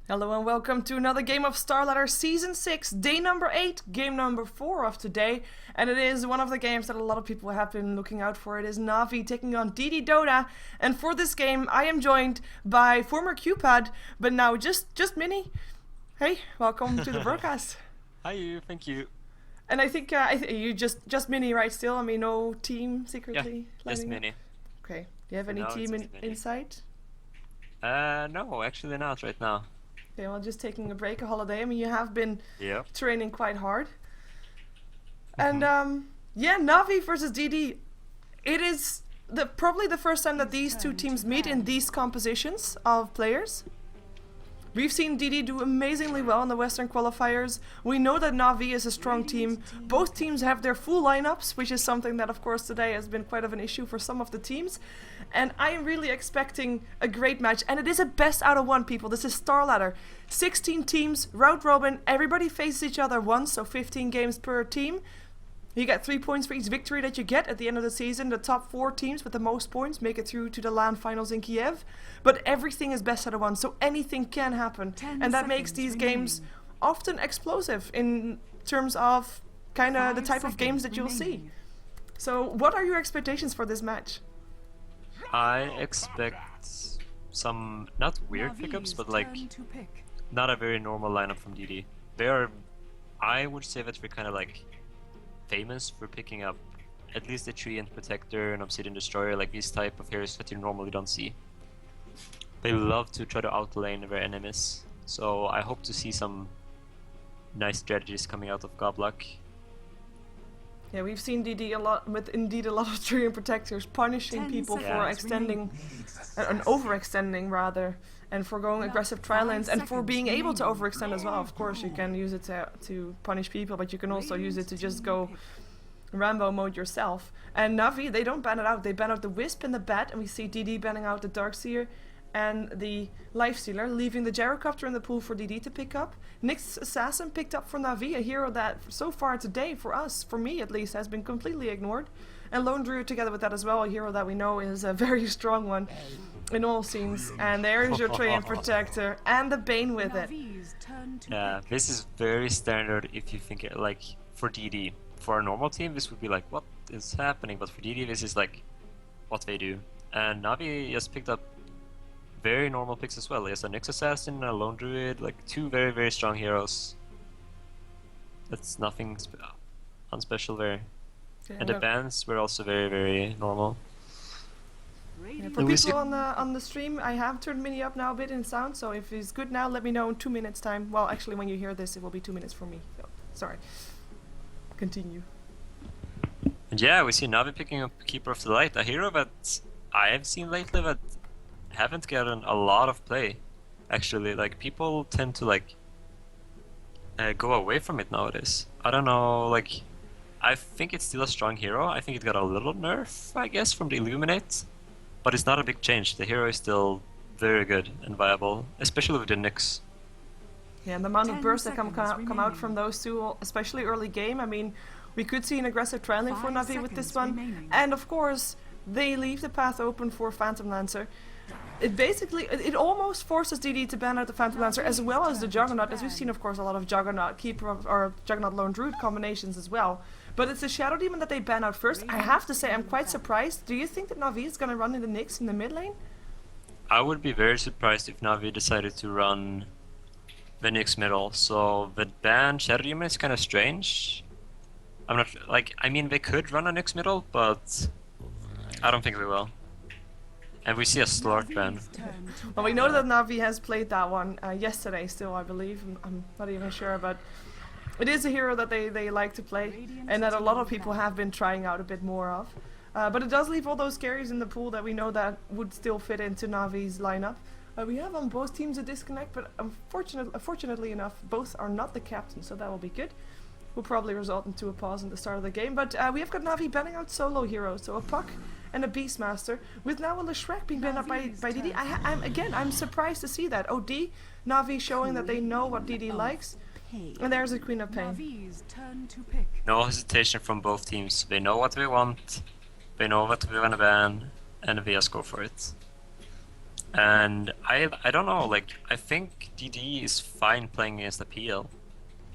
Hello and welcome to another game of StarLadder Season 6, day number 8, game number 4 of today. And it is one of the games that a lot of people have been looking out for. It is Na'Vi taking on DD Dota. And for this game, I am joined by former QPad, but now just Minnie. Hey, welcome to the broadcast. Hi, thank you. And I think you just Minnie, right, still? I mean, no team secretly? Yeah, just Minnie. Okay. Do you have any team in sight? No, actually not right now. Okay, well, just taking a break, a holiday. I mean, you have been training quite hard. And yeah, Na'Vi versus DD. It is probably the first time that these two teams meet in these compositions of players. We've seen DD do amazingly well in the Western qualifiers. We know that Na'Vi is a strong team. Both teams have their full lineups, which is something that, of course, today has been quite of an issue for some of the teams. And I am really expecting a great match. And it is a best out of one, people. This is StarLadder. 16 teams, round robin. Everybody faces each other once, so 15 games per team. You get 3 points for each victory that you get at the end of the season. The top 4 teams with the most points make it through to the LAN finals in Kiev. But everything is best out of one, so anything can happen. And that makes these games often explosive in terms of kind of the type of games that you'll see. So what are your expectations for this match? I expect some, not weird pickups, but like not a very normal lineup from DD. They are, I would say that they're kind of like famous for picking up at least a tree and protector and obsidian destroyer, like these type of heroes that you normally don't see. They love to try to outlane their enemies, so I hope to see some nice strategies coming out of Gobluck. Yeah, we've seen DD a lot with indeed a lot of tree and protectors punishing people for extending and overextending rather, and for going aggressive tri lanes, and for being able to overextend as well. Of course, you can use it to punish people, but you can also use it to just go Rambo mode yourself. And Na'Vi, they don't ban it out. They ban out the Wisp and the Bat, and we see DD banning out the Darkseer and the Lifestealer, leaving the Gyrocopter in the pool for DD to pick up. Nyx's Assassin picked up for Na'Vi, a hero that so far today, for us, for me at least, has been completely ignored. And Lone Druid together with that as well, a hero that we know is a very strong one in all scenes. And there is your Tree and Protector, and the Bane with it. Yeah, this is very standard if you think like for DD. For a normal team, this would be like, what is happening? But for DD, this is like what they do. And Na'Vi just picked up very normal picks as well. He has a Nyx Assassin, a Lone Druid, like 2 very, very strong heroes. That's nothing unspecial there. And the bans were also very, very normal. Yeah, for people on the stream, I have turned Minnie up now a bit in sound, so if it's good now, let me know in 2 minutes time. Well, actually, when you hear this, it will be 2 minutes for me. So, sorry. Continue. And yeah, we see Na'Vi picking up Keeper of the Light, a hero that I have seen lately that haven't gotten a lot of play. Actually, like people tend to like go away from it nowadays. I don't know, like I think it's still a strong hero. I think it got a little nerf, I guess, from the Illuminate, but it's not a big change. The hero is still very good and viable, especially with the Nyx. Yeah, and the amount of bursts that come out from those two, especially early game. I mean, we could see an aggressive trailing for Na'Vi with this one, and of course they leave the path open for Phantom Lancer. It basically, it almost forces DD to ban out the Phantom Lancer as well as the Juggernaut, as we've seen, of course, a lot of Juggernaut Keeper or Juggernaut Lone Druid combinations as well. But it's the Shadow Demon that they ban out first. I have to say, I'm quite surprised. Do you think that Na'Vi is going to run in the Nyx in the mid lane? I would be very surprised if Na'Vi decided to run the Nyx middle. So the ban Shadow Demon is kind of strange. I'm not like, I mean, they could run a Nyx middle, but I don't think they will. And we see a Slart ban. Well, we know that Na'Vi has played that one yesterday still, I believe. I'm not even sure, but it is a hero that they like to play, and that a lot of people have been trying out a bit more of. But it does leave all those carries in the pool that we know that would still fit into Na'Vi's lineup. We have on both teams a disconnect, but unfortunately enough, both are not the captain, so that will be good. Will probably result into a pause in the start of the game, but we have got Na'Vi banning out solo heroes, so a Puck and a Beastmaster, with now a Leshrac being banned out by DD. I'm surprised to see that. OD, Na'Vi showing that they know what DD likes, and there's a Queen of Pain. No hesitation from both teams. They know what they want, they know what they want to ban, and they just go for it. And I don't know, like, I think DD is fine playing against the PL.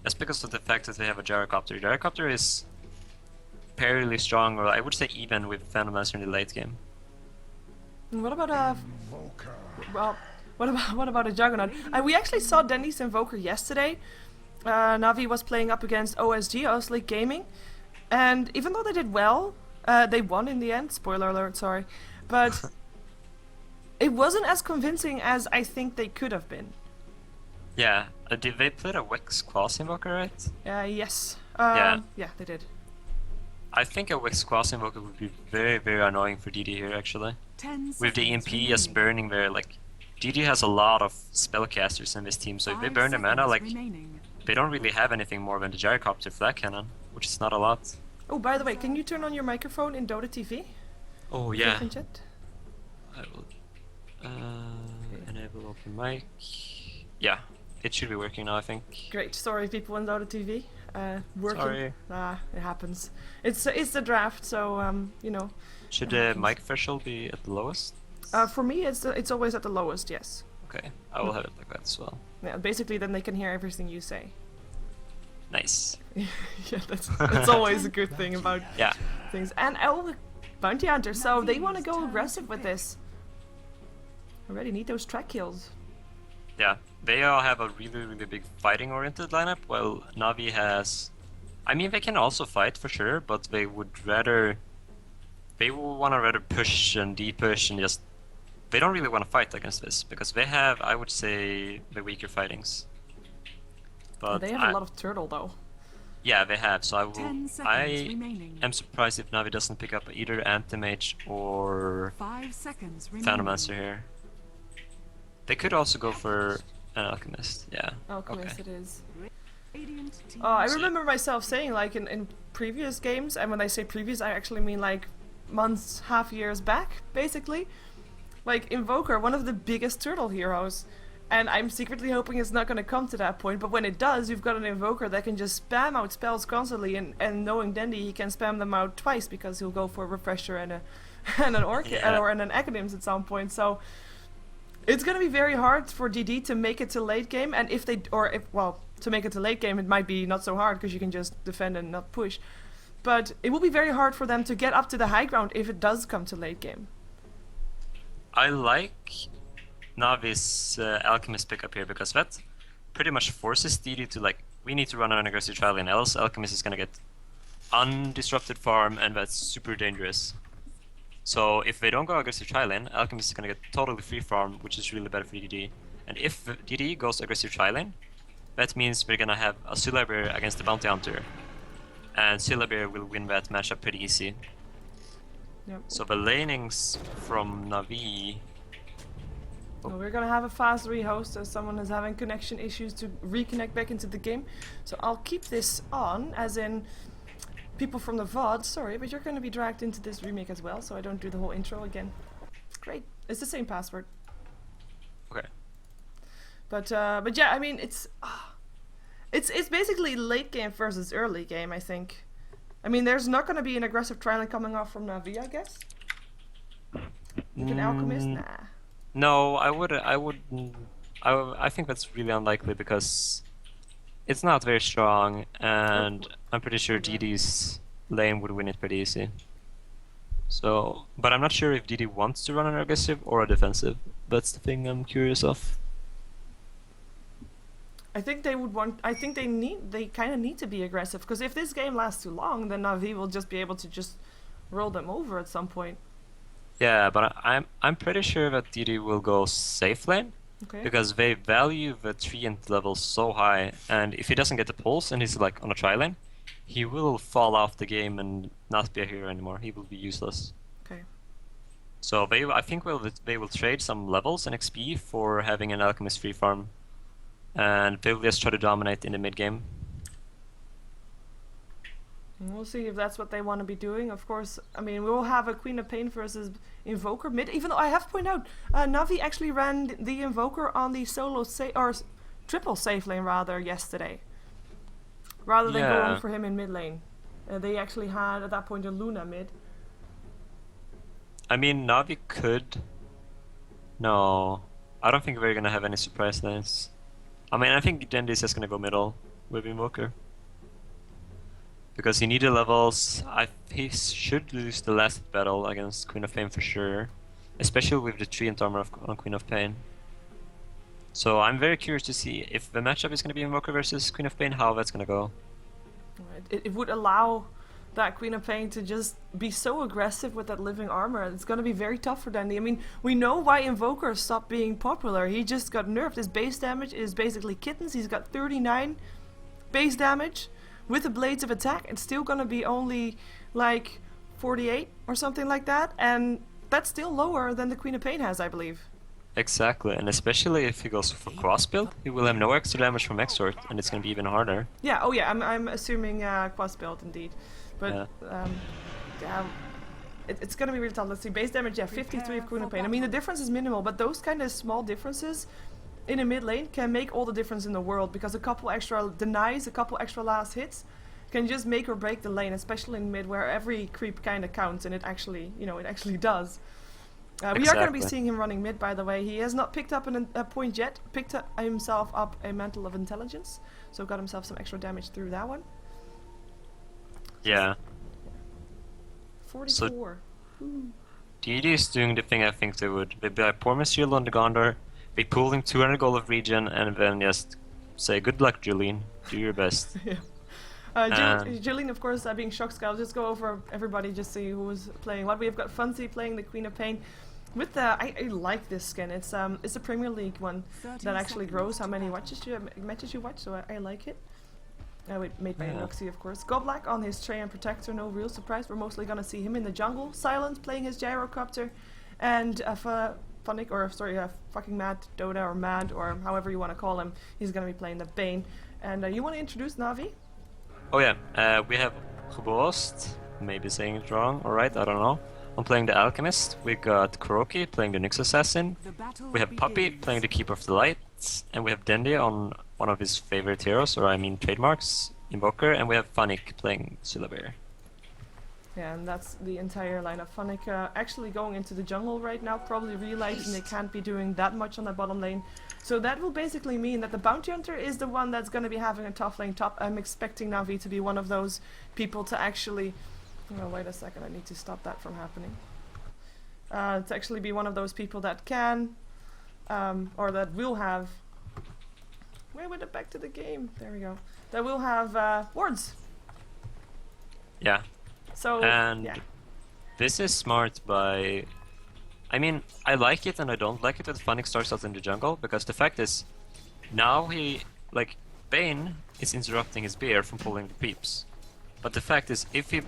That's because of the fact that they have a gyrocopter. Gyrocopter is fairly strong, or I would say even with Phantom Master in the late game. And what about well, what about a Juggernaut? We actually saw Denny's Invoker yesterday. Navi was playing up against OSG, Oslo Gaming, and even though they did well, they won in the end. Spoiler alert, sorry, but it wasn't as convincing as I think they could have been. Yeah, did they play a Wix Quasi Invoker, right? Yes. Yeah, they did. I think a Wix Quasi Invoker would be very, very annoying for DD here, actually. With the EMP just burning there, like, DD has a lot of spellcasters in this team, so if they burn their mana, like, they don't really have anything more than the Gyrocopter Flag Cannon, which is not a lot. Oh, by the way, can you turn on your microphone in Dota TV? Oh, yeah. Chat? I will enable open mic. Yeah, it should be working now, I think. Great. Sorry, people in Dota TV. Working. Sorry. It happens. It's the draft, so you know. Should the mic threshold be at the lowest? For me, it's always at the lowest. Yes. Okay, I will have it like that as well. Yeah, basically, then they can hear everything you say. Nice. Yeah, that's always a good thing about things. And the bounty hunter, so they want to go aggressive with this. Already need those track kills. Yeah, they all have a really, really big fighting-oriented lineup, while Navi has... I mean, they can also fight for sure, but they would rather... They will want to rather push and de-push and just... They don't really want to fight against this, because they have, I would say, the weaker fightings. But they have a lot of turtle, though. Yeah, they have, so I am surprised if Navi doesn't pick up either Anti-Mage or Phantom Master here. They could also go for an Alchemist, yeah. Alchemist it is. I remember myself saying, like, in previous games, and when I say previous, I actually mean, like, months, half years back, basically. Like, Invoker, one of the biggest turtle heroes. And I'm secretly hoping it's not going to come to that point, but when it does, you've got an Invoker that can just spam out spells constantly, and knowing Dandy, he can spam them out twice, because he'll go for a Refresher and an Orchid, or an Academics at some point, so... It's going to be very hard for DD to make it to late game, and to make it to late game, it might be not so hard, because you can just defend and not push. But it will be very hard for them to get up to the high ground if it does come to late game. I like Navi's Alchemist pickup here, because that pretty much forces DD to, like, we need to run an aggressive trial, and else Alchemist is going to get undisrupted farm, and that's super dangerous. So if they don't go aggressive Tri-Lane, Alchemist is gonna get totally free farm, which is really bad for DD. And if DD goes aggressive Tri-Lane, that means we're gonna have a Syllabear against the Bounty Hunter. And Syllabear will win that matchup pretty easy. Yep. So the lanings from Navi... Well, we're gonna have a fast rehost as someone is having connection issues to reconnect back into the game. So I'll keep this on, as in... People from the VOD, sorry, but you're going to be dragged into this remake as well, so I don't do the whole intro again. Great. It's the same password. Okay. But yeah, I mean, it's basically late game versus early game, I think. I mean, there's not going to be an aggressive trialing coming off from Navi, I guess. Like an Alchemist? Nah. No, I think that's really unlikely, because it's not very strong, and I'm pretty sure DD's lane would win it pretty easy. So, but I'm not sure if DD wants to run an aggressive or a defensive. That's the thing I'm curious of. I think they would want. I think they kind of need to be aggressive, because if this game lasts too long, then Navi will just be able to just roll them over at some point. Yeah, but I'm pretty sure that DD will go safe lane. Okay. Because they value the treant level so high, and if he doesn't get the pulse and he's like on a tri-lane, he will fall off the game and not be a hero anymore. He will be useless. Okay. So I think they will trade some levels and XP for having an Alchemist free farm, and they will just try to dominate in the mid game. We'll see if that's what they want to be doing. Of course, I mean, we will have a Queen of Pain versus Invoker mid, even though I have to point out, Navi actually ran the Invoker on the triple safe lane rather yesterday, rather than going for him in mid lane. They actually had at that point a Luna mid. I mean, Navi could No, I don't think we're gonna have any surprise lanes. I mean, I think Dendy's just gonna go middle with Invoker. Because he needed levels. He should lose the last battle against Queen of Pain for sure. Especially with the treant armor on Queen of Pain. So I'm very curious to see if the matchup is gonna be Invoker versus Queen of Pain, how that's gonna go. It would allow that Queen of Pain to just be so aggressive with that living armor. It's going to be very tough for Dandy. I mean, we know why Invoker stopped being popular. He just got nerfed. His base damage is basically kittens. He's got 39 base damage. With the Blades of Attack, it's still going to be only like 48 or something like that. And that's still lower than the Queen of Pain has, I believe. Exactly, and especially if he goes for cross build, he will have no extra damage from Exort, and it's going to be even harder. Yeah, oh yeah, I'm assuming cross build indeed. But yeah, it's gonna be really tough. Let's see, base damage, yeah, 53 of Queen of Pain. I mean, the difference is minimal, but those kind of small differences in a mid lane can make all the difference in the world, because a couple extra denies, a couple extra last hits can just make or break the lane, especially in mid where every creep kind of counts, and it actually, you know, it actually does. We are going to be seeing him running mid, by the way. He has not picked up a point yet, picked himself up a Mantle of Intelligence, so got himself some extra damage through that one. Yeah. 44. So, DD is doing the thing I think they would. They buy poor Shield on the Gondor, they pull him 200 gold of regen, and then just say, good luck, Julene, do your best. Yeah. Julene, of course, being Shock Scout. I'll just go over everybody, just see who was playing what. We've got Funzy playing the Queen of Pain. With the, I like this skin. It's a Premier League one that actually grows how many matches you watch, so I like it. Made by Roxy, of course. Goblack on his Trey and Protector, no real surprise. We're mostly gonna see him in the jungle. Silent playing his Gyrocopter, and fucking Mad Dota or Mad or however you want to call him. He's gonna be playing the Bane. And you want to introduce Navi? Oh yeah, we have Hubost, maybe saying it wrong, alright, I don't know. I'm playing the Alchemist. We got Kuroki playing the Nyx Assassin. We have Puppy playing the Keeper of the Light. And we have Dendy on one of his favorite heroes, or I mean trademarks, Invoker. And we have Funnick playing Syllabear. Yeah, and that's the entire lineup. Funnick actually going into the jungle right now, probably realizing they can't be doing that much on the bottom lane. So that will basically mean that the Bounty Hunter is the one that's going to be having a tough lane top. I'm expecting Navi to be one of those people to actually... Oh, wait a second, I need to stop that from happening. To actually be one of those people that can, or that will have... Where went it back to the game? There we go. That will have wards. Yeah. So, and yeah. This is smart by... I mean, I like it and I don't like it that Funnick starts out in the jungle, because the fact is, now he... Like, Bane is interrupting his bear from pulling the creeps. But the fact is, if he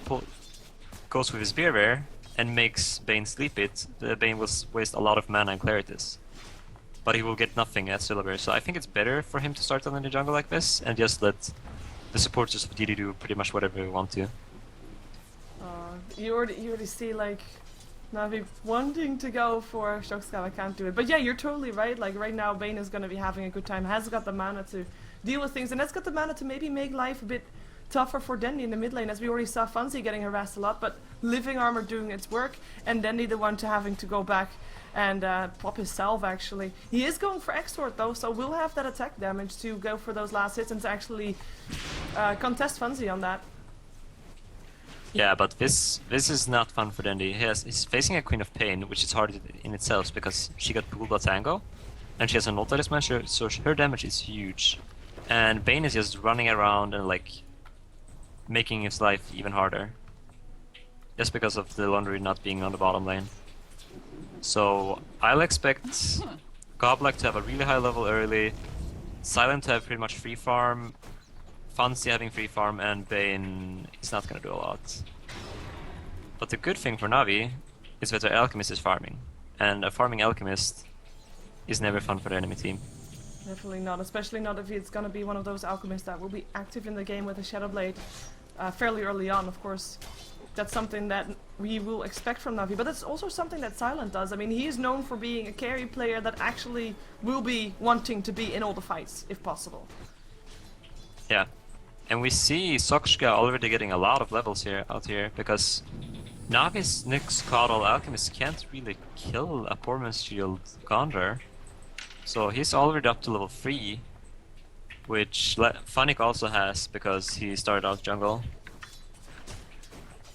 goes with his bear there and makes Bane sleep it, the Bane will waste a lot of mana and clarities. But he will get nothing at Syllabear, so I think it's better for him to start out in the jungle like this and just let the supporters of DD do pretty much whatever they want to. You already see, like, Navi wanting to go for Shockscout. I can't do it. But yeah, you're totally right. Like, right now, Bane is going to be having a good time, has got the mana to deal with things, and has got the mana to maybe make life a bit tougher for Dendy in the mid lane, as we already saw Funzy getting harassed a lot, but Living Armor doing its work, and Dendy the one to having to go back and pop his salve, actually. He is going for Extort though, so we'll have that attack damage to go for those last hits and to actually contest Funzy on that. Yeah, but this is not fun for Dendy. He's facing a Queen of Pain, which is hard in itself, because she got pulled by Tango, and she has a Not Talisman, so her damage is huge. And Bane is just running around and, like, making his life even harder. Just because of the laundry not being on the bottom lane. So I'll expect Goblack to have a really high level early, Silent to have pretty much free farm, Fancy having free farm, and Bane is not gonna do a lot. But the good thing for Navi is that their Alchemist is farming. And a farming Alchemist is never fun for the enemy team. Definitely not, especially not if it's gonna be one of those alchemists that will be active in the game with a Shadow Blade fairly early on, of course. That's something that we will expect from Navi, but that's also something that Silent does. I mean, he is known for being a carry player that actually will be wanting to be in all the fights, if possible. Yeah, and we see Sokshka already getting a lot of levels out here, because Navi's Nyx Caudal Alchemist can't really kill a Poor Man's Shield Gondor. So he's already up to level 3. Which Funnick also has because he started out jungle.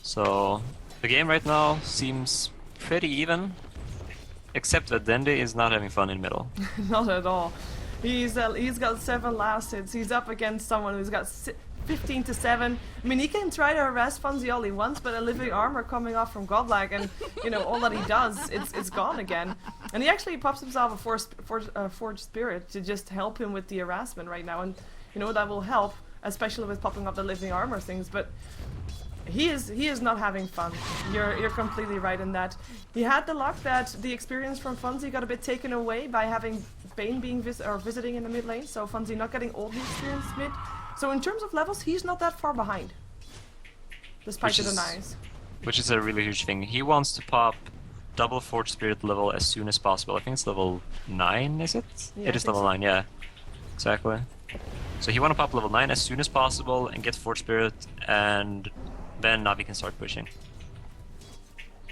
So the game right now seems pretty even. Except that Dendi is not having fun in middle. Not at all. He's got 7 last hits. He's up against someone who's got 15 to 7. I mean, he can try to harass Funzy all he wants, but a living armor coming off from Godlike, and you know all that he does, it's gone again. And he actually pops himself a Forged Spirit to just help him with the harassment right now, and you know that will help, especially with popping up the living armor things. But he is not having fun. You're completely right in that. He had the luck that the experience from Funzy got a bit taken away by having Bane being visiting in the mid lane, so Funzy not getting all the experience mid. So in terms of levels, he's not that far behind, despite the denies. Which is a really huge thing. He wants to pop double Forged Spirit level as soon as possible. I think it's level 9, is it? Yeah, it is level 9, yeah. Exactly. So he want to pop level 9 as soon as possible and get Forged Spirit, and then Navi can start pushing.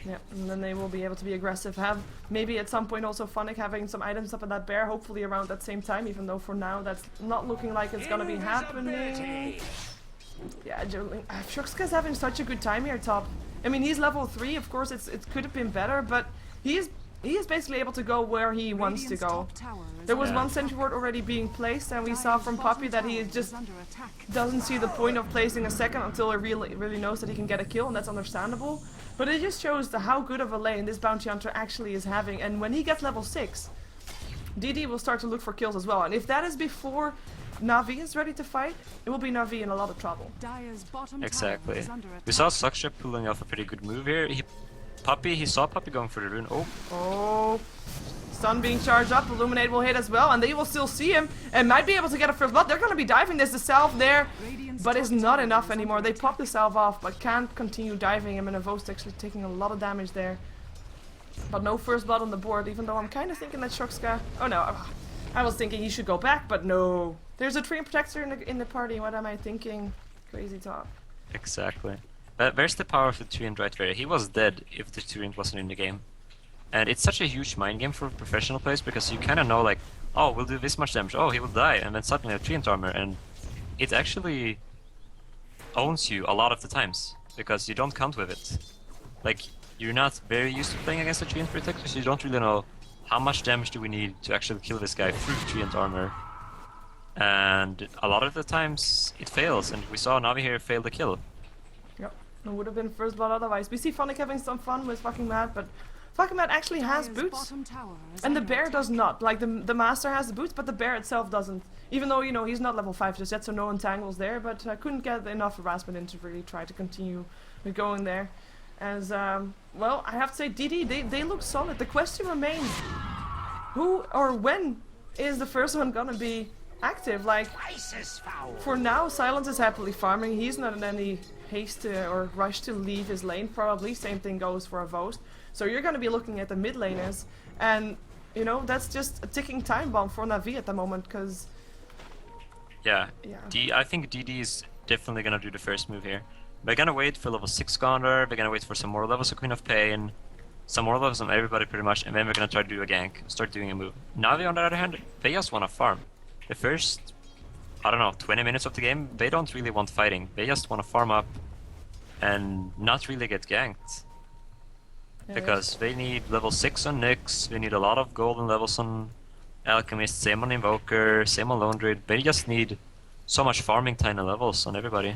Yeah, and then they will be able to be aggressive. Have maybe at some point also Funnick having some items up in that bear, hopefully around that same time, even though for now that's not looking like it's gonna be happening. Yeah, Shuxka's having such a good time here top. I mean, he's level 3, of course it could have been better, but he is basically able to go where he wants to go. There was one sentry ward already being placed, and we saw from Poppy that he just doesn't see the point of placing a second until he really knows that he can get a kill, and that's understandable. But it just shows how good of a lane this bounty hunter actually is having, and when he gets level 6, DD will start to look for kills as well, and if that is before Na'Vi is ready to fight, it will be Na'Vi in a lot of trouble. Exactly. We saw Suksha pulling off a pretty good move here. He saw Puppy going for the rune. Oh, Sun being charged up, Illuminate will hit as well, and they will still see him, and might be able to get a first blood. They're going to be diving. There's the salve there, but it's not enough anymore. They pop the salve off, but can't continue diving him, and Evo's actually taking a lot of damage there. But no first blood on the board, even though I'm kind of thinking that Shuxka... Oh no, I was thinking he should go back, but no. There's a Treant Protector in the party, what am I thinking? Crazy talk. Exactly. Where's the power of the Treant right there? He was dead if the Treant wasn't in the game. And it's such a huge mind game for professional players because you kind of know like, oh, we'll do this much damage, oh, he will die, and then suddenly a Treant armor, and it actually owns you a lot of the times because you don't count with it. Like, you're not very used to playing against a Treant Protector, so you don't really know how much damage do we need to actually kill this guy through Treant armor. And a lot of the times it fails, and we saw Navi here fail the kill. Yep, it would have been first blood otherwise. We see Funnick having some fun with fucking Mad, but fucking Mad actually has boots, and the bear does not. Like, the master has the boots, but the bear itself doesn't. Even though, you know, he's not level 5 just yet, so no entangles there, but I couldn't get enough harassment in to really try to continue with going there. As, well, I have to say, DD, they look solid. The question remains, who or when is the first one gonna be active? Like, for now, Silence is happily farming. He's not in any haste or rush to leave his lane, probably. Same thing goes for Evo's. So you're going to be looking at the mid laners, and you know that's just a ticking time bomb for Na'Vi at the moment, because yeah. I think DD is definitely going to do the first move here. We're going to wait for level 6 Gondor, we're going to wait for some more levels of Queen of Pain, some more levels on everybody pretty much, and then we're going to try to do a gank, start doing a move. Na'Vi on the other hand, they just want to farm. The first, I don't know, 20 minutes of the game, they don't really want fighting. They just want to farm up and not really get ganked. Yeah, because they need level 6 on Nyx, they need a lot of golden levels on Alchemist, same on Invoker, same on Lone Druid. They just need so much farming tiny levels on everybody.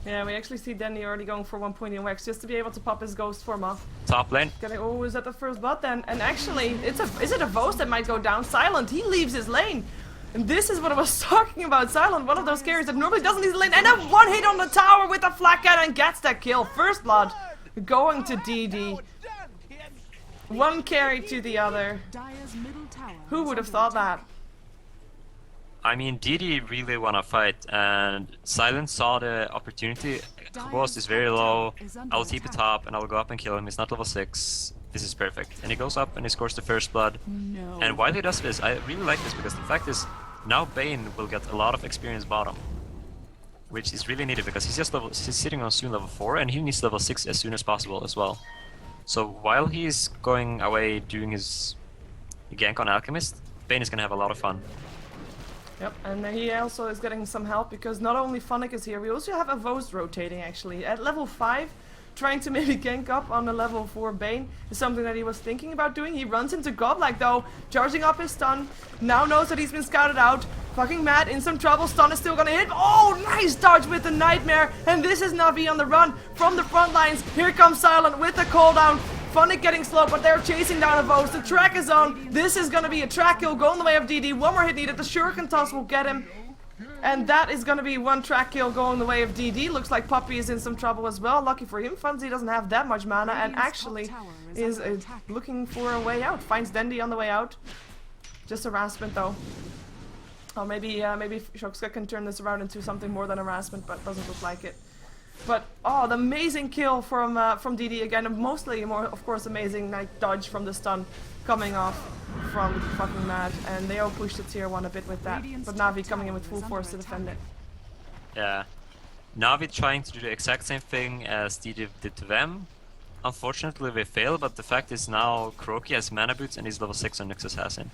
Yeah, we actually see Danny already going for 1 point in Wax just to be able to pop his ghost form off. Top lane. Getting, oh, is that the first blood then? And actually, is it a Vos that might go down? Silent, he leaves his lane. And this is what I was talking about. Silent, one of those carries that normally doesn't leave the lane. And then one hit on the tower with a flat cannon and gets that kill. First blood going to DD. One carry to the other. Who would have thought that? I mean, DD really wanna fight, and Silent saw the opportunity. Boss is very low. I'll TP top and I'll go up and kill him. He's not level 6. This is perfect. And he goes up and he scores the first blood. No. And while he does this, I really like this because the fact is, now Bane will get a lot of experience bottom. which is really needed because he's sitting on soon level 4 and he needs level 6 as soon as possible as well. So while he's going away doing his gank on Alchemist, Bane is gonna have a lot of fun. Yep, and he also is getting some help because not only Funnick is here, we also have a Vost rotating actually. At level 5, trying to maybe gank up on a level 4 Bane is something that he was thinking about doing. He runs into Godlike though, charging up his stun, now knows that he's been scouted out. Fucking mad, in some trouble, stun is still gonna hit. Oh, nice dodge with the Nightmare, and this is Navi on the run from the front lines. Here comes Silent with the cooldown. Funnick getting slow, but they're chasing down a Vost. The track is on. This is gonna be a track kill going the way of DD. One more hit needed. The Shuriken toss will get him. And that is gonna be one track kill going the way of DD. Looks like Puppy is in some trouble as well. Lucky for him, Funzy doesn't have that much mana and actually is looking for a way out. Finds Dendi on the way out. Just harassment though. Or maybe Shoxka can turn this around into something more than harassment, but doesn't look like it. But oh, the amazing kill from DD again, and mostly more, of course, amazing like dodge from the stun coming off from fucking Mad, and they all pushed the tier 1 a bit with that. But Navi coming in with full force to defend it. Yeah, Navi trying to do the exact same thing as DD did to them. Unfortunately, they fail, but the fact is now Kuroki has mana boots and he's level 6 on Nyx Assassin.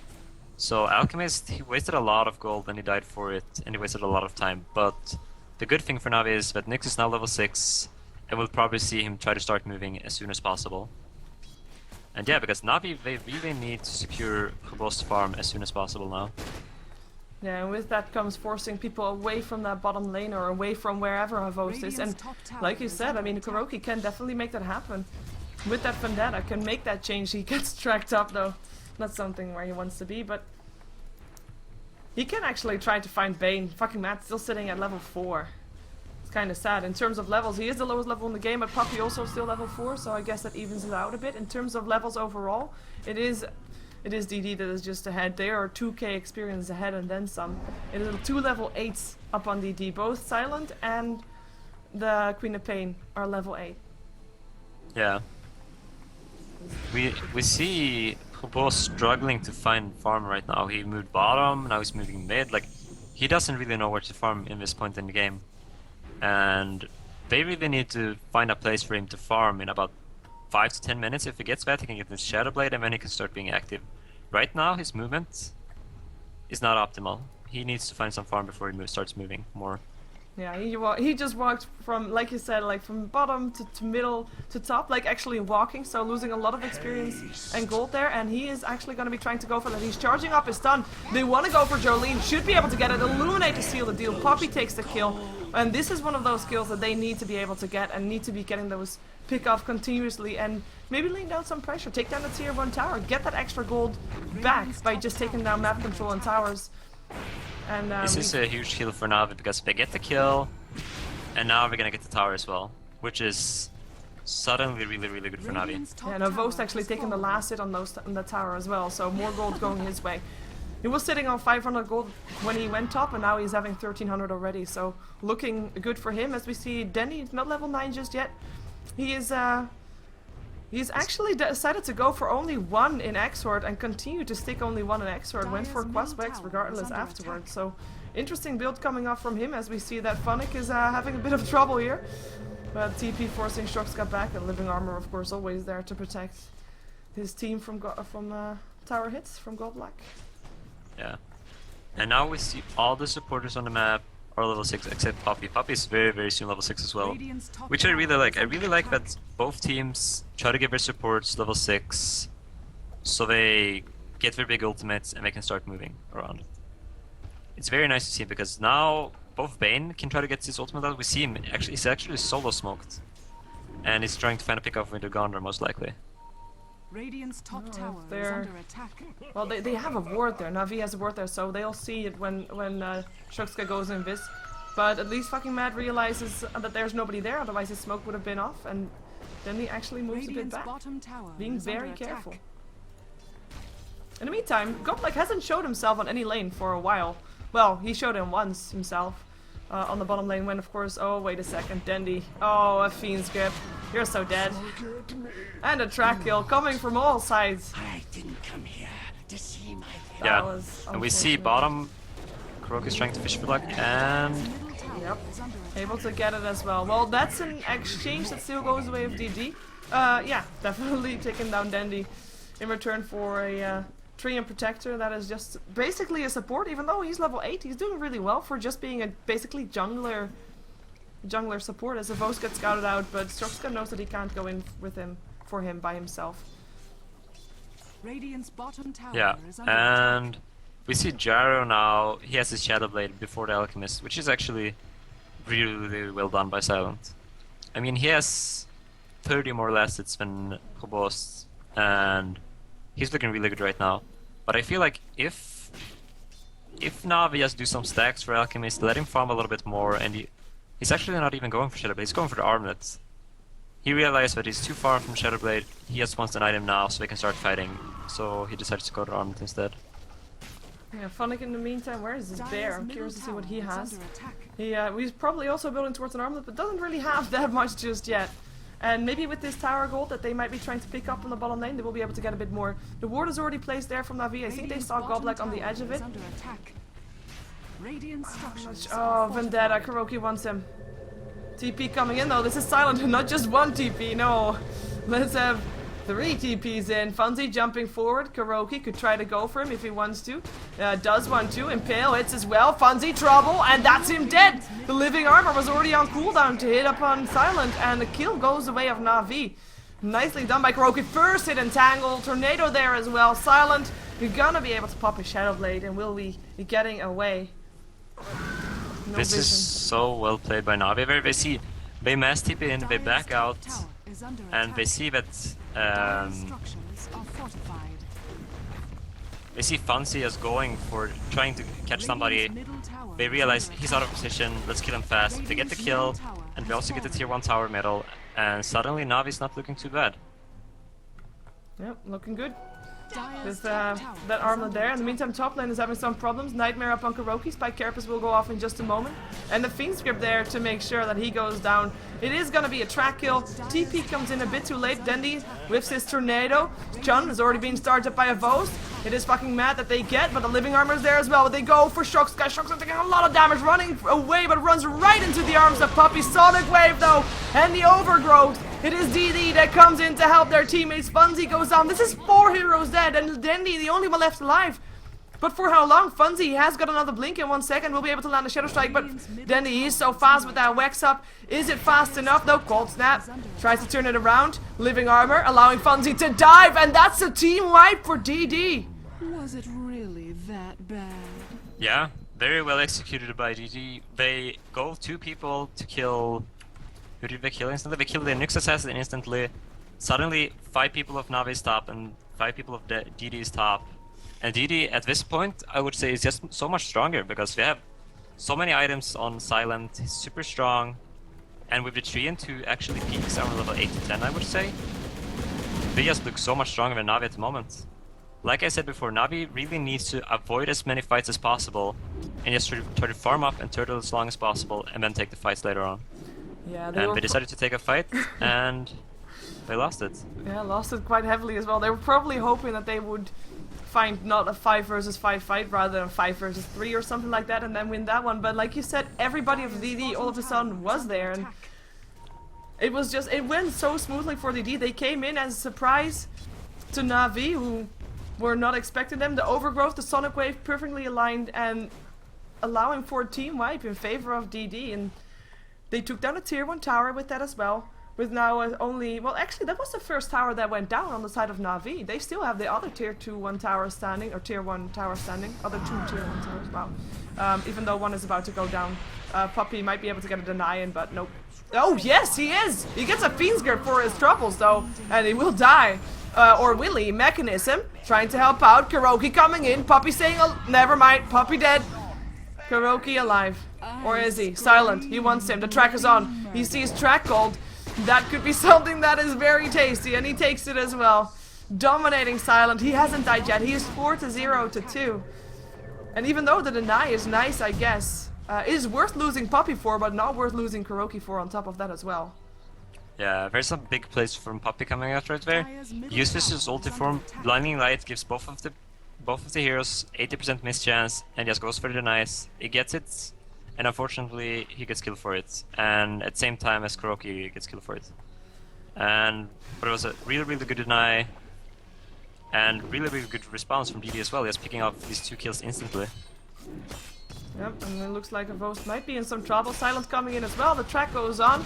So Alchemist, he wasted a lot of gold and he died for it, and he wasted a lot of time, but the good thing for Navi is that Nyx is now level 6, and we'll probably see him try to start moving as soon as possible. And yeah, because Navi, they really need to secure Hubos farm as soon as possible now. Yeah, and with that comes forcing people away from that bottom lane or away from wherever Hubos is. And like you said, I mean, Kuroki can definitely make that happen. With that Vendetta, can make that change. He gets tracked up though. Not something where he wants to be, but he can actually try to find Bane. Fucking Matt's still sitting at level 4. It's kind of sad. In terms of levels, he is the lowest level in the game, but Puppy also still level 4, so I guess that evens it out a bit. In terms of levels overall, it is DD that is just ahead. They are 2k experience ahead and then some. It is 2 level 8s up on DD. Both Silent and the Queen of Pain are level 8. Yeah. We see Hubos struggling to find farm right now. He moved bottom, now he's moving mid. Like, he doesn't really know where to farm in this point in the game. And they really need to find a place for him to farm in about 5 to 10 minutes. If he gets that, he can get his Shadow Blade and then he can start being active. Right now, his movement is not optimal. He needs to find some farm before he starts moving more. Yeah, he just walked from, like you said, like from bottom to middle to top, like actually walking, so losing a lot of experience and gold there, and he is actually going to be trying to go for that. He's charging up his stun. They want to go for Jolene, should be able to get it. Illuminate to seal the deal. Poppy takes the kill, and this is one of those kills that they need to be able to get and need to be getting those pick off continuously and maybe laying down some pressure. Take down the tier 1 tower, get that extra gold back by just taking down map control and towers. And, this is a huge heal for Navi because they get the kill, and now we're gonna get the tower as well, which is suddenly really good for Navi. Yeah, and Vost actually taking the last hit on the tower as well, so more gold going his way. He was sitting on 500 gold when he went top, and now he's having 1300 already, so looking good for him. As we see, Denny not level 9 just yet. He is he's actually decided to go for only 1 in X-Sword and continue to stick only 1 in X-Sword. Went for Questbex regardless afterwards. So interesting build coming off from him as we see that Funnick is having a bit of trouble here. But TP forcing Shoxka back, and Living Armor of course always there to protect his team from tower hits from Godlike. Yeah. And now we see all the supporters on the map are level 6 except Poppy. Poppy is very soon level 6 as well, which I really like. I really like that both teams try to get their supports level 6 so they get their big ultimates and they can start moving around. It's very nice to see because now both Bane can try to get his ultimate out. We see him he's actually solo smoked and he's trying to find a pickoff with the Gondor most likely. Radiant's top tower is under attack. Well, they have a ward there. Navi has a ward there, so they'll see it when Shoxka goes in this. But at least fucking Mad realizes that there's nobody there, otherwise his smoke would have been off, and then he actually moves a bit back, being very careful. In the meantime, Godlike hasn't showed himself on any lane for a while. Well, he showed him once himself on the bottom lane when, of course, oh wait a second, Dendi. Oh, a Fiend's Grip. You're so dead. And a track kill coming from all sides. I didn't come here to see my Yeah, and we see bottom, Kuroki is trying to fish for luck, and Yep, able to get it as well. Well, that's an exchange that still goes away with DD. Yeah, definitely taking down Dandy in return for a Treant Protector that is just basically a support. Even though he's level 8, he's doing really well for just being a basically jungler support as the Vos gets scouted out, but Stroxka knows that he can't go in with him for him by himself. Radiant's bottom tower Yeah, is under and we see Gyro now. He has his Shadow Blade before the Alchemist, which is actually really, really well done by Silent. I mean, he has 30 more last hits than Hobos, and he's looking really good right now. But I feel like if Navi has to do some stacks for Alchemist, let him farm a little bit more, and he's actually not even going for Shadow Blade, he's going for the Armlet. He realized that he's too far from Shadow Blade, he just wants an item now so he can start fighting, so he decides to go to Armlet instead. Yeah, Funnick in the meantime, where is his bear? I'm curious to see what he has. attack. He's probably also building towards an Armlet, but doesn't really have that much just yet. And maybe with this tower gold that they might be trying to pick up on the bottom lane, they will be able to get a bit more. The ward is already placed there from Navi. I think they saw Goblek on the edge of it. Oh, Vendetta, Kuroki wants him. TP coming in though, this is Silent, not just one TP, no. Let's have 3 TPs in. Funzy jumping forward, Kuroki could try to go for him if he wants to. Does want to, Impale hits as well, Funzy trouble, and that's him dead! The living armor was already on cooldown to hit upon Silent, and the kill goes away of Navi. Nicely done by Kuroki, first hit entangle, Tornado there as well. Silent, you're gonna be able to pop a Shadow Blade, and will we be getting away? No This vision. is so well played by Navi. They mass TP in, they back out, and they see that they see Fancy as going for trying to catch somebody. They realize he's out of position, let's kill him fast. They get the kill, and they also get the tier 1 tower medal, and suddenly Navi's not looking too bad. Yep, looking good. With that Armlet there. In the meantime, top lane is having some problems. Nightmare up on Kuroki. Spike Carapace will go off in just a moment. And the Fiend Script there to make sure that he goes down. It is going to be a track kill. TP comes in a bit too late. Dendi whiffs his Tornado. Chun is already being started up by a Vos. It is fucking mad that they get, but the living armor is there as well. But they go for Shocks. Guys, Shocks are taking a lot of damage, running away, but runs right into the arms of Puppy. Sonic Wave though, and the Overgrowth. It is DD that comes in to help their teammates. Funzy goes down. This is 4 heroes dead, and Dendi, the only one left alive. But for how long? Funzy has got another blink in 1 second. Will be able to land a Shadow Strike, but Dendi is so fast with that Wax Up. Is it fast enough? No, Cold Snap. Tries to turn it around. Living Armor, allowing Funzy to dive, and that's a team wipe for DD. Was it really that bad? Yeah, very well executed by DD. They go 2 people to kill. Who did they kill instantly? They killed the Nyx Assassin instantly. Suddenly, 5 people of Navi's top and 5 people of DD's top. And DD, at this point, I would say is just so much stronger because they have so many items on Silent. He's super strong. And with the Treant who actually peaks around level 8 to 10, I would say, they just look so much stronger than Navi at the moment. Like I said before, Navi really needs to avoid as many fights as possible and just try to farm up and turtle as long as possible and then take the fights later on. Yeah, They decided to take a fight, and they lost it. Yeah, lost it quite heavily as well. They were probably hoping that they would find not a 5 versus 5 fight rather than a 5 versus 3 or something like that and then win that one. But like you said, everybody of DD all of a sudden was there, and it was just, it went so smoothly for DD. They came in as a surprise to Navi, who were not expecting them. The Overgrowth, the Sonic Wave perfectly aligned and allowing for a team wipe in favor of DD, and they took down a tier 1 tower with that as well. With now only, well actually that was the first tower that went down on the side of Navi. They still have the other tier 1 tower standing, or tier 1 tower standing. Other 2 tier 1 towers, wow. Even though one is about to go down. Puppy might be able to get a deny in, but nope. Oh yes, he is! He gets a Fiend's Grip for his troubles though, and he will die. Or will he? Mechanism, trying to help out. Kuroki coming in, Puppy saying, oh, never mind, Puppy dead. Kuroki alive. Or is he? Silent. He wants him. The track is on. He sees track gold. That could be something that is very tasty, and he takes it as well. Dominating Silent. He hasn't died yet. He is 4-0 to 2. And even though the deny is nice, I guess, it is worth losing Puppy for, but not worth losing Kuroki for on top of that as well. Yeah, there's some big plays from Puppy coming out right there. Uses his ulti form. Blinding Light gives both of the heroes 80% miss chance and just goes for the denies. He gets it, and unfortunately he gets killed for it. And at the same time as Kuroki gets killed for it. But it was a really good deny, and really good response from DD as well. Just picking up these 2 kills instantly. Yep, and it looks like a Vost might be in some trouble. Silent coming in as well. The track goes on.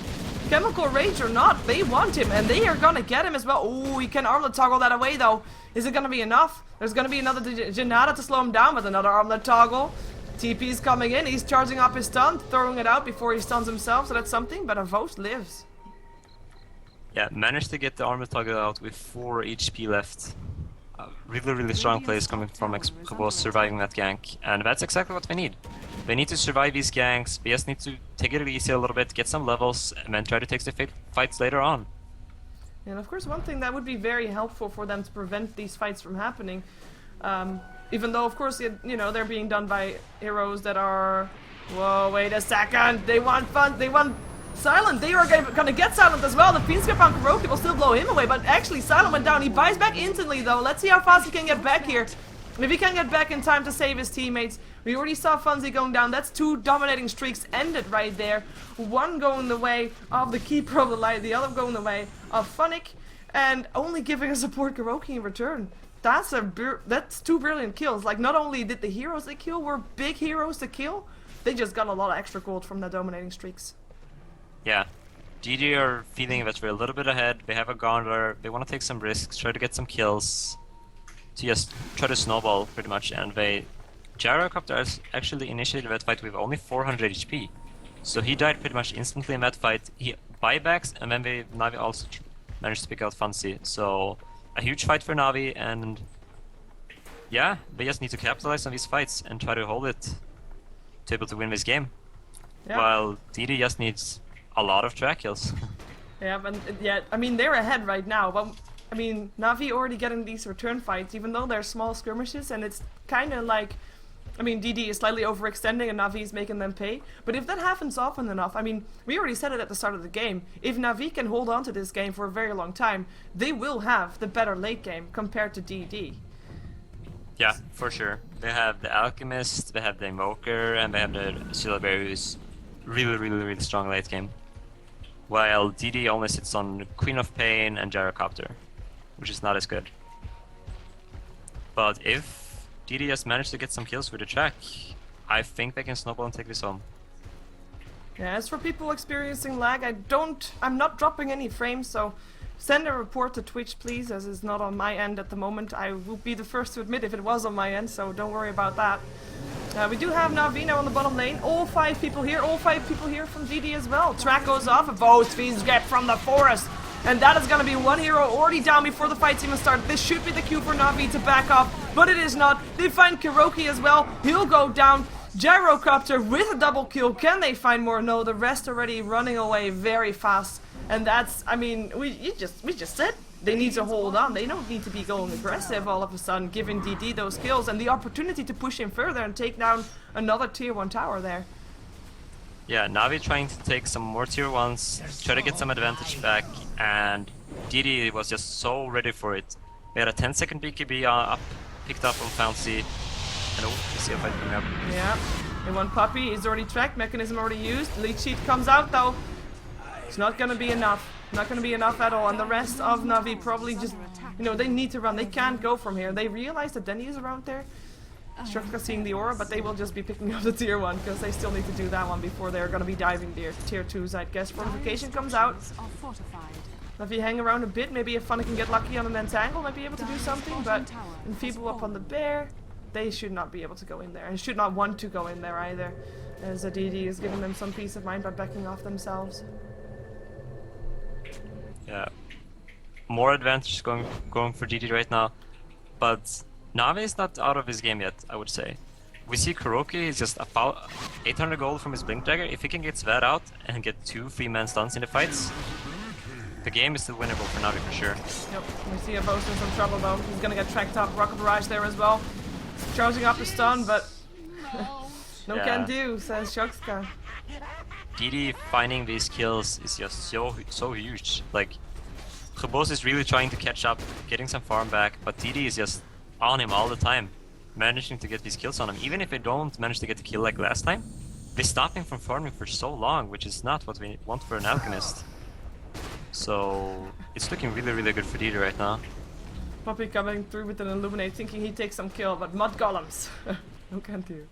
Chemical Rage or not, they want him, and they are gonna get him as well. Oh, he can armlet toggle that away though. Is it gonna be enough? There's gonna be another Janata to slow him down with another armlet toggle. TP's coming in. He's charging up his stun, throwing it out before he stuns himself, so that's something. But a Vost lives. Yeah, managed to get the armor toggle out with 4 HP left. Really strong plays coming from Xbox surviving that gank, and that's exactly what they need. They need to survive these ganks. They just need to take it easy a little bit, get some levels, and then try to take the fights later on. And of course, one thing that would be very helpful for them to prevent these fights from happening, even though of course you know they're being done by heroes that are. Whoa! Wait a second. They want fun. They want. Silent, they are gonna get Silent as well. The Fiendskip on Kuroki will still blow him away, but actually Silent went down. He buys back instantly though. Let's see how fast he can get back here. If he can get back in time to save his teammates. We already saw Funzy going down. That's 2 dominating streaks ended right there. One going the way of the Keeper of the Light, the other going the way of Funnick, and only giving a support Kuroki in return. That's 2 brilliant kills. Like, not only did the heroes they kill were big heroes to kill, they just got a lot of extra gold from the dominating streaks. Yeah, DD are feeling that we're a little bit ahead. They have a Gondor. They want to take some risks, try to get some kills, to just try to snowball pretty much. And Gyrocopter actually initiated that fight with only 400 HP, so he died pretty much instantly in that fight. He buybacks, and then Navi also managed to pick out Fancy. So a huge fight for Navi, and yeah, they just need to capitalize on these fights and try to hold it to be able to win this game. Yeah. While DD just needs a lot of track kills. Yeah, but yeah, I mean they're ahead right now, but I mean Navi already getting these return fights, even though they're small skirmishes, and it's kind of like, I mean DD is slightly overextending and Navi is making them pay. But if that happens often enough, I mean we already said it at the start of the game, if Navi can hold on to this game for a very long time, they will have the better late game compared to DD. Yeah, for sure. They have the Alchemist, they have the Invoker, and they have the Sheever, who's really strong late game. While DD only sits on Queen of Pain and Gyrocopter, which is not as good. But if DD has managed to get some kills with the track, I think they can snowball and take this home. Yeah, as for people experiencing lag, I'm not dropping any frames, so send a report to Twitch please, as it's not on my end at the moment. I will be the first to admit if it was on my end, so don't worry about that. We do have Navino on the bottom lane. All 5 people here from DD as well. Track goes off. A Vost Fiendskip from the forest. And that is going to be 1 hero already down before the fights even start. This should be the cue for Navi to back off, but it is not. They find Kuroki as well. He'll go down. Gyrocopter with a double kill. Can they find more? No, the rest already running away very fast. And that's, I mean, we just said they need to hold on. They don't need to be going aggressive all of a sudden, giving DD those kills and the opportunity to push him further and take down another tier 1 tower there. Yeah, Navi trying to take some more tier 1s, try to get some advantage back, and DD was just so ready for it. They had a 10-second BKB picked up on Fancy, and oh, you see a fight coming up. Yeah, and one puppy is already tracked, mechanism already used. Lead sheet comes out though. It's not gonna be enough. Not gonna be enough at all, and the rest of Navi probably just, you know, they need to run. They can't go from here. They realize that Denny is around there. Shurtka seeing the aura, but they will just be picking up the tier 1 because they still need to do that one before they're gonna be diving tier 2s, I guess. Fortification comes out. Navi hang around a bit. Maybe if Funny can get lucky on an entangle, might be able to do something. But Enfeeble up on the bear, they should not be able to go in there, and should not want to go in there either, as DD is giving them some peace of mind by backing off themselves. Yeah, more advantage going for DD right now, but Navi is not out of his game yet, I would say. We see Kuroki is just about 800 gold from his Blink Dagger. If he can get that out and get 2 3-man stuns in the fights, the game is still winnable for Navi for sure. Yep, we see a Vost in some trouble though. He's gonna get tracked up. Rocket Barrage there as well. Charging up his stun, but no can do, says Shokska. DD finding these kills is just so huge. Like, Gebos is really trying to catch up, getting some farm back, but DD is just on him all the time, managing to get these kills on him. Even if they don't manage to get the kill like last time, they stop him from farming for so long, which is not what we want for an alchemist. So it's looking really, really good for DD right now. Poppy coming through with an Illuminate, thinking he takes some kill, but mud golems. No can do.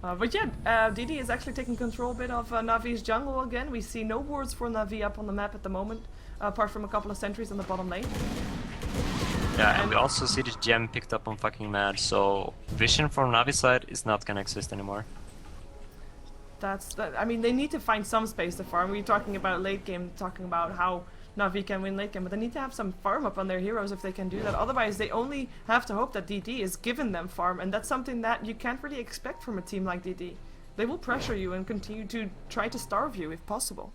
But yeah, DD is actually taking control a bit of Navi's jungle again. We see no wards for Navi up on the map at the moment, apart from a couple of sentries on the bottom lane. Yeah, and we also see the gem picked up on fucking Mad, so vision from Navi's side is not gonna exist anymore. I mean, they need to find some space to farm. We're talking about late game, talking about how Navi can win late game, but they need to have some farm up on their heroes if they can do that. Otherwise, they only have to hope that DD is giving them farm, and that's something that you can't really expect from a team like DD. They will pressure you and continue to try to starve you if possible.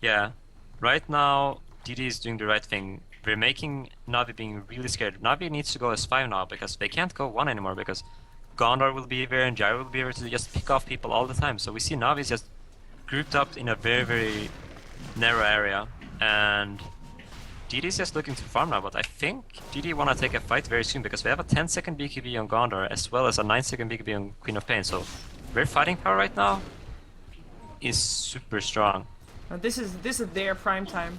Yeah, right now DD is doing the right thing. We're making Navi being really scared. Navi needs to go as 5 now because they can't go 1 anymore because Gondor will be there and Gyro will be able to just pick off people all the time. So we see Navi just grouped up in a very, very narrow area, and DD is just looking to farm now, but I think DD wanna take a fight very soon because we have a 10-second BKB on Gondor as well as a 9-second BKB on Queen of Pain, so their fighting power right now is super strong. This is their prime time.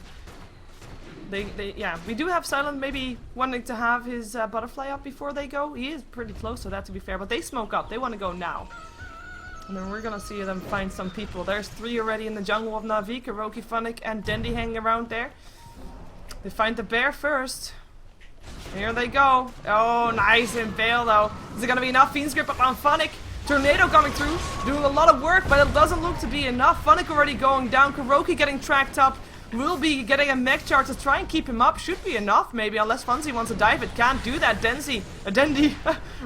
Yeah, we do have Silent maybe wanting to have his butterfly up before they go. He is pretty close to that, to be fair, but they smoke up. They want to go now. And then we're gonna see them find some people. There's 3 already in the jungle of Navi, Kuroki, Funnick, and Dendi hanging around there. They find the bear first. Here they go. Oh, nice impale though. Is it gonna be enough? Fiend's Grip up on Funnick. Tornado coming through, doing a lot of work, but it doesn't look to be enough. Funnick already going down. Kuroki getting tracked up. Will be getting a mech charge to try and keep him up. Should be enough, maybe, unless Funzy wants to dive. It can't do that. Dendi,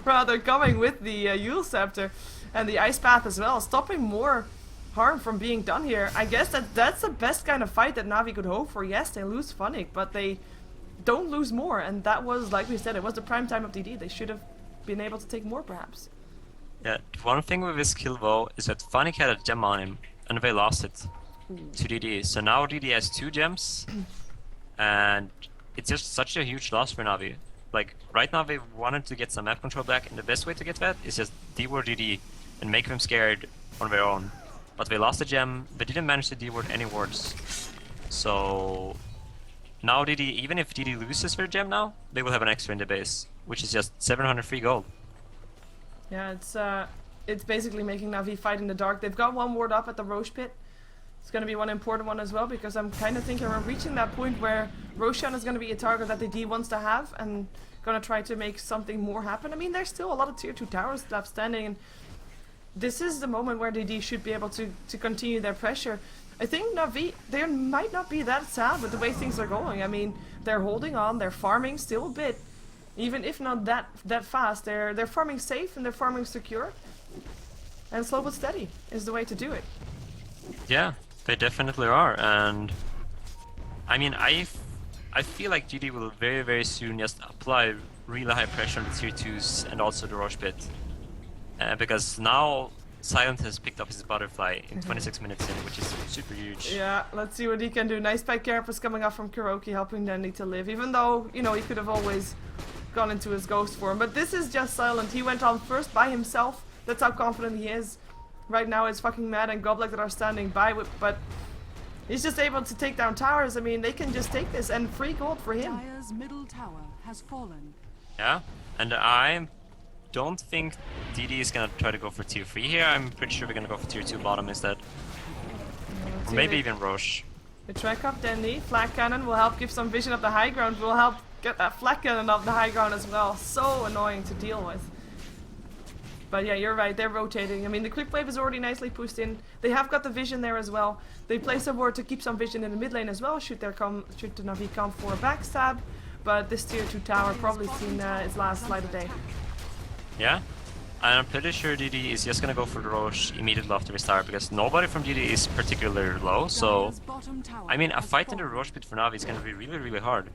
rather, coming with the Yule Scepter and the Ice Path as well, stopping more harm from being done here. I guess that's the best kind of fight that Navi could hope for. Yes, they lose Funnick, but they don't lose more, and that was, like we said, it was the prime time of DD. They should have been able to take more, perhaps. Yeah, one thing with this kill though is that Funnick had a gem on him, and they lost it to DD. So now DD has 2 gems, and it's just such a huge loss for Navi. Like, right now they wanted to get some map control back, and the best way to get that is just D-ward DD and make them scared on their own. But they lost the gem, they didn't manage to D-ward any wards. So now DD, even if DD loses their gem now, they will have an extra in the base, which is just 700 free gold. Yeah, it's basically making Navi fight in the dark. They've got 1 ward up at the Roche pit. It's going to be one important one as well, because I'm kind of thinking we're reaching that point where Roshan is going to be a target that the D wants to have and going to try to make something more happen. I mean, there's still a lot of tier 2 towers left standing, and this is the moment where the D should be able to continue their pressure. I think Navi, they might not be that sad with the way things are going. I mean, they're holding on, they're farming still a bit. Even if not that fast, they're farming safe and they're farming secure. And slow but steady is the way to do it. Yeah. They definitely are, and I mean, I feel like GD will very, very soon just apply really high pressure on the tier 2s and also the Roche pit, because now Silent has picked up his butterfly in 26 minutes in, which is super huge. Yeah, let's see what he can do. Nice back carapace coming up from Kuroki, helping Dendi to live, even though, you know, he could have always gone into his ghost form, but this is just Silent. He went on first by himself. That's how confident he is. Right now it's fucking Mad and Goblet that are standing by, but he's just able to take down towers. I mean, they can just take this, and free gold for him. Dire's middle tower has fallen. Yeah, and I don't think DD is gonna try to go for tier 3 here. I'm pretty sure we're gonna go for tier 2 bottom instead. Or maybe even Roche. We track up Dendi. Flak cannon will help give some vision of the high ground. Will help get that flak cannon up the high ground as well. So annoying to deal with. But yeah, you're right, they're rotating. I mean, the quick wave is already nicely pushed in. They have got the vision there as well. They place a ward to keep some vision in the mid lane as well, should the Navi come for a backstab. But this tier 2 tower probably seen its last light of day. Yeah, and I'm pretty sure DD is just gonna go for the Roche immediately after we start, because nobody from DD is particularly low, so I mean, a fight in the Roche pit for Navi is gonna be really, really hard.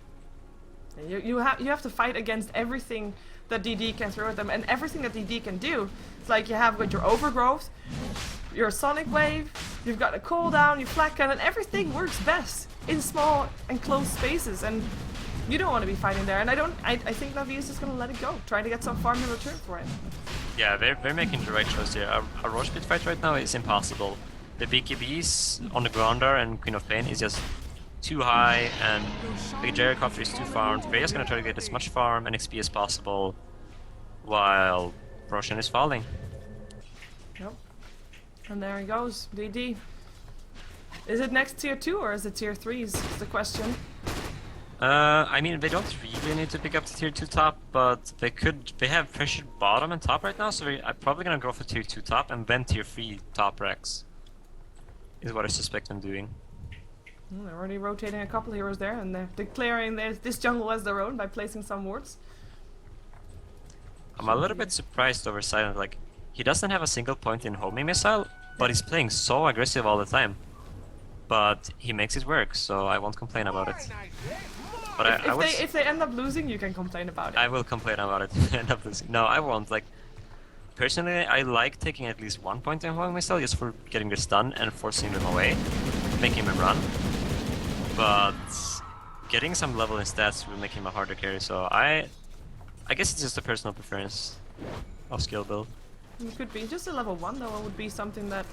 You have to fight against everything that DD can throw at them, and everything that DD can do. It's like you have with your overgrowth, your sonic wave, you've got a cooldown, your flak cannon, everything works best in small and close spaces, and you don't want to be fighting there. And I think Navi is just gonna let it go, trying to get some farm in return for it. Yeah, they're making the right choice here. A rush pit fight right now is impossible. The BKBs on the Grandar and Queen of Pain is just too high, and the Gyrocopter is too farmed. They're just gonna try to get as much farm and XP as possible while Roshan is falling. Yep. And there he goes, DD. Is it next tier 2 or is it tier 3 is the question. I mean, they don't really need to pick up the tier 2 top, but they have pressured bottom and top right now, so I'm probably gonna go for tier 2 top and then tier 3 top Rex. Is what I suspect them doing. They're already rotating a couple heroes there, and they're declaring this jungle as their own by placing some wards. I'm a little bit surprised over Silent, like, he doesn't have a single point in homing missile, but he's playing so aggressive all the time. But he makes it work, so I won't complain about it. But if they end up losing, you can complain about it. I will complain about it if they end up losing. No, I won't. Like, personally, I like taking at least 1 point in homing missile just for getting the stun and forcing them away, making them run. But getting some level in stats will make him a harder carry, so I guess it's just a personal preference of skill build. It could be just a level 1 though. It would be something that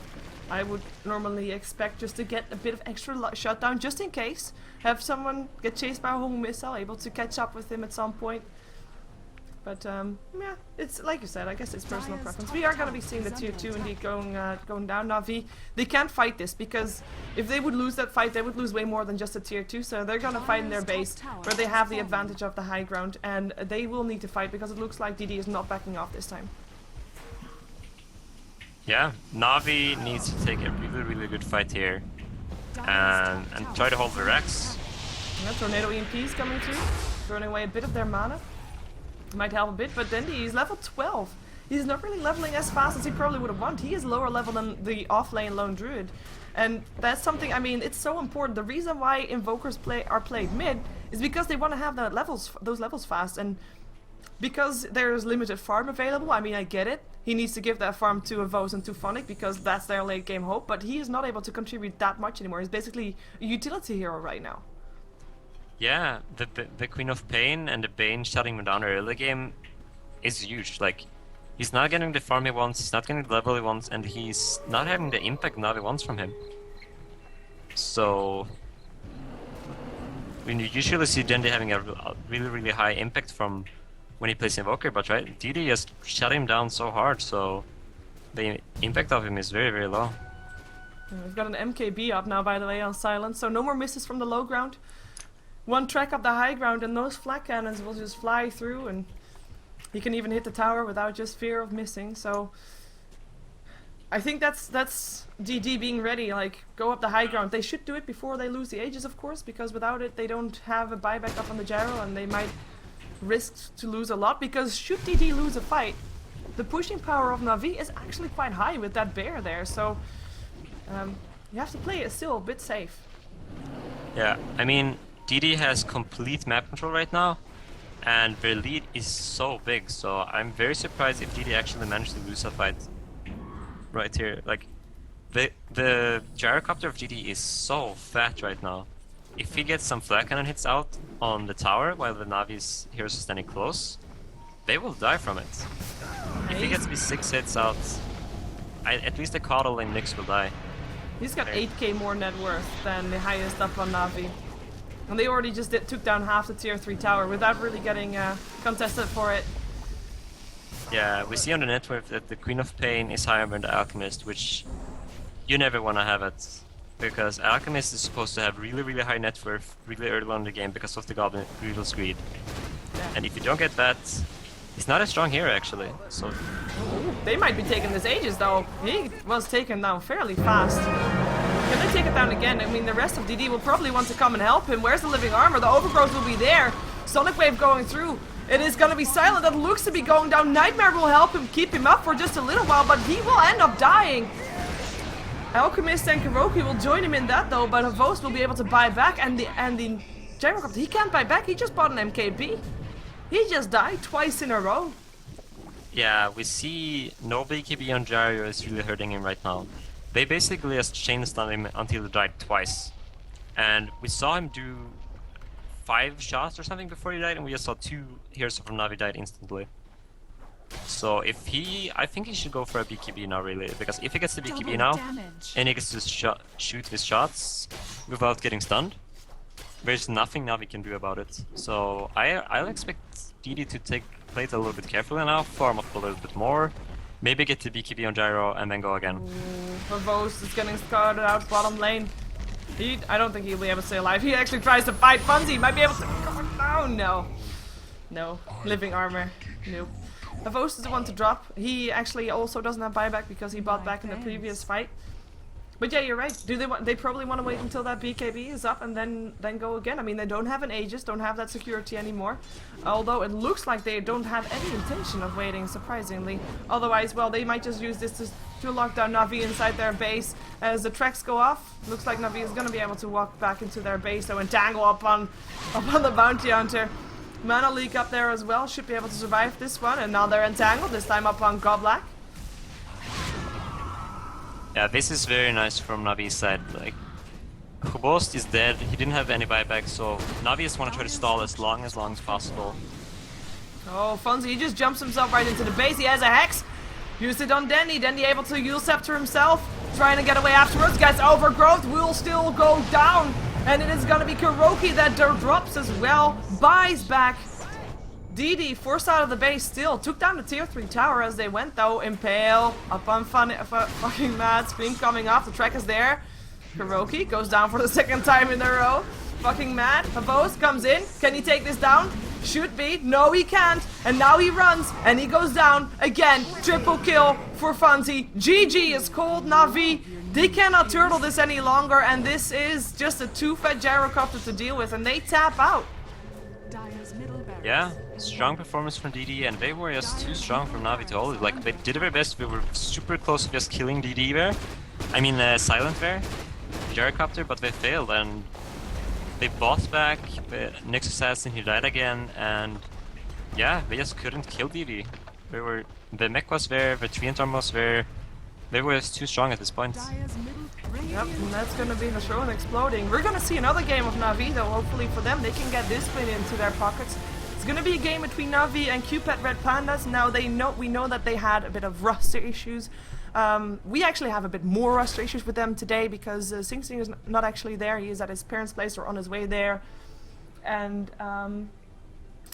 I would normally expect just to get a bit of extra shutdown just in case. Have someone get chased by a home missile, able to catch up with him at some point. But yeah, it's like you said, I guess it's personal preference. We are going to be seeing the tier 2 indeed going down. Navi, they can't fight this because if they would lose that fight, they would lose way more than just a tier 2. So they're going to fight in their base where they have the advantage of the high ground, and they will need to fight because it looks like DD is not backing off this time. Yeah, Navi needs to take a really good fight here and try to hold the Rex. Yeah, Tornado EMP is coming through, throwing away a bit of their mana. Might help a bit, but then he's level 12. He's not really leveling as fast as he probably would have wanted. He is lower level than the off-lane lone druid. And that's something, I mean, it's so important. The reason why invokers are played mid is because they want to have those levels fast. And because there's limited farm available, I mean, I get it. He needs to give that farm to Avos and to Phonic because that's their late game hope, but he is not able to contribute that much anymore. He's basically a utility hero right now. Yeah, the Queen of Pain and the Bane shutting him down early game is huge. Like, he's not getting the farm he wants, he's not getting the level he wants, and he's not having the impact Navi wants from him. So, when you usually see Dendi having a really high impact from when he plays Invoker, but right, DD just shut him down so hard, so the impact of him is very low. We've got an MKB up now, by the way, on Silent, so no more misses from the low ground. One track up the high ground and those flak cannons will just fly through, and he can even hit the tower without just fear of missing. So I think that's DD being ready, like go up the high ground. They should do it before they lose the Aegis, of course, because without it they don't have a buyback up on the gyro and they might risk to lose a lot, because should DD lose a fight, the pushing power of Navi is actually quite high with that bear there, so you have to play it still a bit safe. Yeah, I mean, DD has complete map control right now, and their lead is so big, so I'm very surprised if DD actually managed to lose a fight right here. Like, the gyrocopter of DD is so fat right now. If he gets some flak cannon hits out on the tower while the Navi's heroes are standing close, they will die from it. If he gets me 6 hits out, at least the Coddle and Nyx will die. He's got 8k more net worth than the highest up on Navi. And they already just took down half the tier 3 tower without really getting contested for it. Yeah, we see on the net worth that the Queen of Pain is higher than the Alchemist, which you never want to have it. Because Alchemist is supposed to have really high net worth really early on in the game because of the Goblin Riddle's Greed. Yeah. And if you don't get that, he's not as strong here actually. So ooh, they might be taking this Aegis though. He was taken down fairly fast. Can they take it down again? I mean, the rest of DD will probably want to come and help him. Where's the living armor? The overgrowth will be there. Sonic Wave going through. It is going to be Silent that looks to be going down. Nightmare will help him keep him up for just a little while, but he will end up dying. Alchemist and Kuroki will join him in that though, but Havos will be able to buy back, and the Gyrocopter, he can't buy back, he just bought an MKB. He just died twice in a row. Yeah, we see no BKB on Gyro is really hurting him right now. They basically just chain stun him until he died twice. And we saw him do 5 shots or something before he died, and we just saw 2 heroes from Navi died instantly. So if he, I think he should go for a BKB now, really, because if he gets the BKB now, and he gets to shoot his shots without getting stunned, there's nothing Navi can do about it. So I'll expect DD to play it a little bit carefully now, farm up a little bit more, maybe get the BKB on Gyro and then go again. Verbose is getting started out bottom lane. I don't think he'll be able to stay alive. He actually tries to fight Funzy. He might be able to. Oh no. No. Living armor. Nope. Verbose is the one to drop. He actually also doesn't have buyback because he bought back in the previous fight. But yeah, you're right. They probably want to wait until that BKB is up and then go again. I mean, they don't have an Aegis, don't have that security anymore. Although it looks like they don't have any intention of waiting, surprisingly. Otherwise, well, they might just use this to lock down Na'Vi inside their base. As the tracks go off, looks like Na'Vi is going to be able to walk back into their base. So entangle up on the bounty hunter. Mana leak up there as well, should be able to survive this one. And now they're entangled, this time up on Goblack. Yeah, this is very nice from Navi's side. Like, Hubost is dead, he didn't have any buyback, so Navi just want to try to stall as long as possible. Oh, Funzy, he just jumps himself right into the base. He has a Hex. Used it on Dendy. Dendy able to Yule Scepter himself. Trying to get away afterwards. Gets Overgrowth. Will still go down. And it is going to be Kuroki that drops as well. Buys back. DD forced out of the base still. Took down the tier 3 tower as they went though. Impale up on fucking Mad. Scream coming off. The track is there. Kuroki goes down for the second time in a row. Fucking Mad. Verbose comes in. Can he take this down? Should be. No, he can't. And now he runs. And he goes down again. Triple kill for Funzy. GG is called. Na'Vi. They cannot turtle this any longer. And this is just a too fat gyrocopter to deal with. And they tap out. Yeah, strong performance from DD, and they were just too strong from Na'Vi to hold it. Like, they did their best. We were super close to just killing DD there. I mean, Silent there. Gyrocopter, but they failed. And they bought back the next assassin, he died again, and yeah, they just couldn't kill DD. The mech was there, the treant arm was there. They were just too strong at this point. Yep, and that's gonna be the show and exploding. We're gonna see another game of Na'Vi though, hopefully for them. They can get this win into their pockets. It's gonna be a game between Na'Vi and Cupid Red Pandas. Now we know that they had a bit of roster issues. We actually have a bit more roster issues with them today because Sing Sing is not actually there. He is at his parents' place or on his way there. And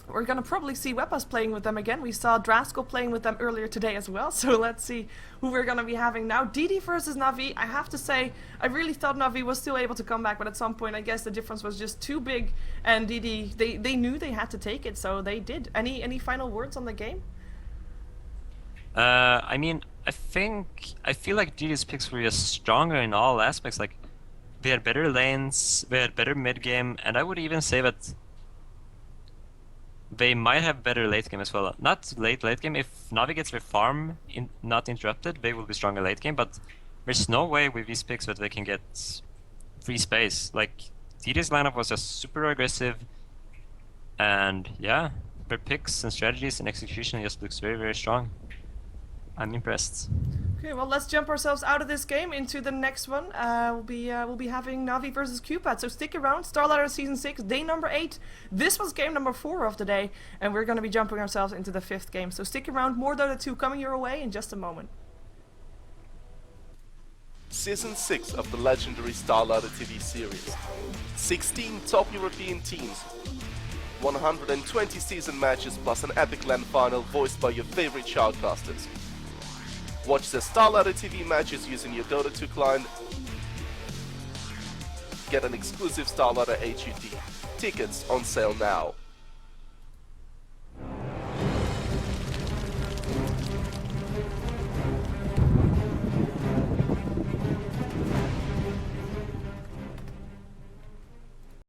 we're gonna probably see Wepas playing with them again. We saw Draskell playing with them earlier today as well. So let's see who we're gonna be having now. DD versus Na'Vi. I have to say, I really thought Na'Vi was still able to come back, but at some point I guess the difference was just too big. And DD, they knew they had to take it, so they did. Any final words on the game? I mean, I feel like DD's picks were just stronger in all aspects. Like, they had better lanes, they had better mid game, and I would even say that they might have better late game as well. Not late game. If Na'Vi gets their farm not interrupted, they will be stronger late game. But there's no way with these picks that they can get free space. Like, DD's lineup was just super aggressive, and yeah, their picks and strategies and execution just looks very, very strong. I'm impressed. Okay, well, let's jump ourselves out of this game into the next one. We'll be having Na'Vi versus Cupid. So stick around. StarLadder Season 6, day number 8. This was game number 4 of the day, and we're going to be jumping ourselves into the 5th game. So stick around. More Dota 2 coming your way in just a moment. Season 6 of the legendary StarLadder TV series. 16 top European teams. 120 season matches plus an epic LAN final voiced by your favorite shoutcasters. Watch the StarLadder TV matches using your Dota 2 client. Get an exclusive StarLadder HUD. Tickets on sale now.